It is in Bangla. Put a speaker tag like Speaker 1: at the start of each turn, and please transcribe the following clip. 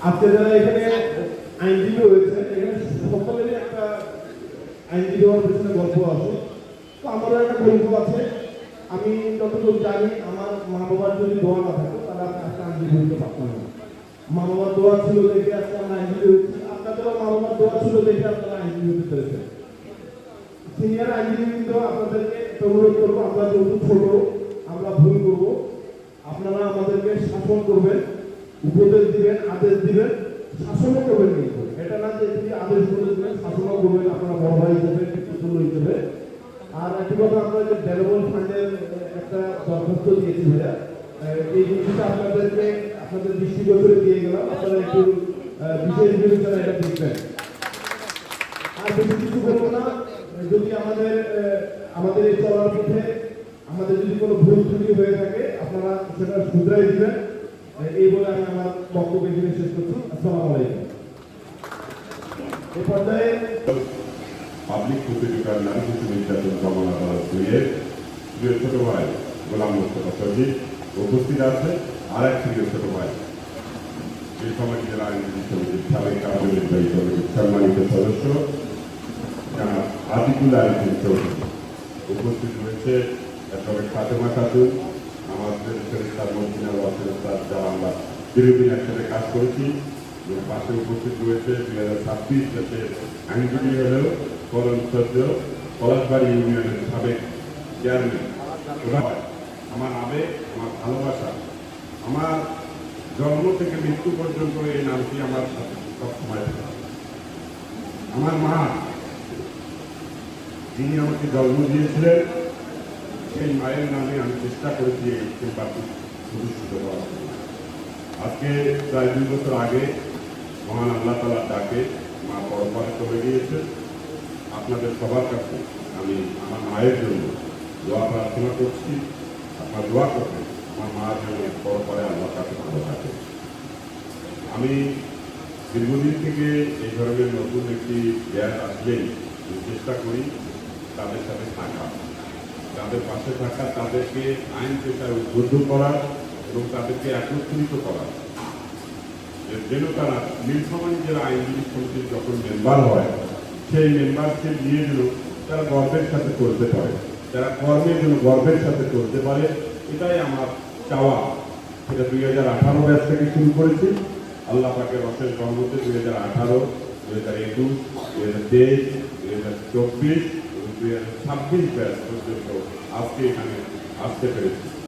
Speaker 1: আজকে যারা এখানে আইনজীবী রয়েছে, এখানে সকলেরই একটা আইনজীবী হওয়ার পিছনে গল্প আছে। তো আমারও একটা গল্প আছে। আমি যতটুকু জানি, আমার মা বাবার যদি দোয়া না থাকতো তারা একটা আইনজীবী হতে পারতাম না। মা বাবার দোয়া ছিল দেখে আজকে আমরা আইনজীবী হয়েছি। আপনাদেরও মা বাবার দোয়া ছিল দেখে আপনারা আইনজীবী হতে পেরেছেন। সিনিয়র আইনজীবী কিন্তু আপনাদেরকে অনুরোধ করবো, আমরা যেহেতু ছোট, আমরা ভুল করবো, আপনারা আমাদেরকে শাসন করবেন, উপদেশ দিবেন, আদেশ দিবেন, শাসনও করবেন। কিন্তু এটা না যে তিনি আদেশ করে দিবেন, শাসনও করবেন আপনারা বড় ভাই হিসেবে, পিতৃতুল্য হিসেবে। আর একটি কথা, আমরা যে ডেভেলপমেন্ট ফান্ডের একটা দরখাস্ত দিয়েছি ভাইয়া, এই জিনিসটা আপনাদেরকে আপনাদের দৃষ্টিগোচরে দিয়ে গেলাম, আপনারা একটু বিশেষ বিবেচনা এটা দেখবেন। আর বেশি কিছু বলবো না। যদি আমাদের এই চলার পথে আমাদের যদি কোনো ভুল ত্রুটি হয়ে থাকে, আপনারা সেটা শুধরাই দিবেন। এই বলে আমি আমার বক্তব্য এখানে শেষ করছি। আসসালামু আলাইকুম। এই পর্যায়ে
Speaker 2: পাবলিক প্রসিকিউটর নারী শিশু নির্যাতন দমন আদালত দুইয়ের প্রিয় ছোট ভাই গোলাম মোস্তফা সজিব উপস্থিত আছে। আর এক প্রিয় ছোট ভাই এই সমাজ জেলা আইনজীবী সমিতির সাবেক কার্যনির্বাহী কমিটির সম্মানিত সদস্য আতিকুল আলম চৌধুরী উপস্থিত রয়েছে। এরপরে ফাতেমা খাতুন, আমাদের ফেরেস্তার মদিনার ওয়াসিলার, যারা আমরা দীর্ঘদিন একসাথে কাজ করেছি। পাশে উপস্থিত রয়েছে 2026 দেশের আইনজীবী হলেও করণসজ্জ পলাশবাড়ি ইউনিয়নের সাবেক চেয়ারম্যান। আমার আবেগ, আমার ভালোবাসা, আমার জন্ম থেকে মৃত্যু পর্যন্ত এই নামটি আমার সাথে সবসময় থাকে। আমার মা, যিনি আমাকে জন্ম দিয়েছিলেন, সেই মায়ের নামে আমি চেষ্টা করেছি এই চেম্বারটি প্রতিষ্ঠিত করার। আজকে প্রায় 2 বছর আগে মহান আল্লাহ তাআলার ডাকে মা পরপারে চলে গিয়েছে। আপনাদের সবার কাছে আমি আমার মায়ের জন্য দোয়া প্রার্থনা করছি। আপনার দোয়া করবেন আমার মার জন্য পরপারে আল্লাহর কাছে ভালো থাকে। আমি দীর্ঘদিন থেকে এই ধরনের নতুন একটি গ্যাস আসলেই চেষ্টা করি তাদের সাথে থাকা, তাদের পাশে থাকা, তাদেরকে আইন পেশায় উদ্বুদ্ধ করা এবং তাদেরকে একত্রিত করা, যেন তারা নীলফামারী জেলা আইনজীবী সমিতির যখন মেম্বার হয়, সেই মেম্বারশিপ নিয়ে যেন তারা গর্বের সাথে চলতে পারে, তারা কর্মের জন্য গর্বের সাথে চলতে পারে। এটাই আমার চাওয়া। সেটা 2018 ব্যাচ থেকে শুরু করেছি। আল্লাহ পাকের অশেষ রহমতে 2018, 2021, 2023, 2024 এবং 2026 ব্যাচ পর্যন্ত আজকে এখানে আসতে পেরেছি।